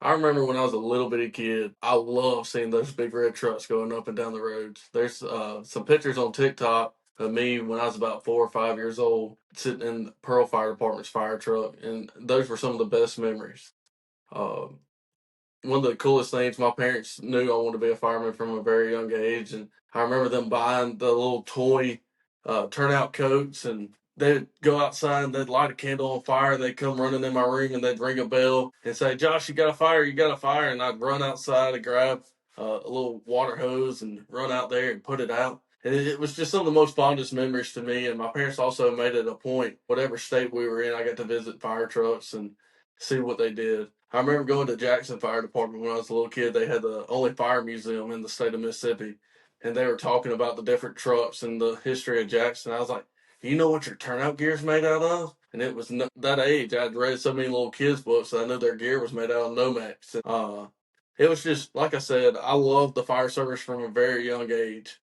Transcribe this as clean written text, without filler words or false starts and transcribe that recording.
I remember when I was a little bitty kid, I loved seeing those big red trucks going up and down the roads. There's some pictures on TikTok of me when I was about 4 or 5 years old, sitting in Pearl Fire Department's fire truck, and those were some of the best memories. Um, One of the coolest things, my parents knew I wanted to be a fireman from a very young age, and I remember them buying the little toy turnout coats, and they'd go outside and they'd light a candle on fire. They'd come running in my room and they'd ring a bell and say, "Josh, you got a fire, you got a fire," and I'd run outside and grab a little water hose and run out there and put it out. And it was just some of the most fondest memories to me. And my parents also made it a point, whatever state we were in, I got to visit fire trucks and see what they did. I remember going to Jackson Fire Department when I was a little kid. They had the only fire museum in the state of Mississippi, and they were talking about the different trucks and the history of Jackson. I was like, "Do you know what your turnout gear is made out of?" And it was that age. I'd read so many little kids' books that I knew their gear was made out of Nomex. It was just like I said. I loved the fire service from a very young age.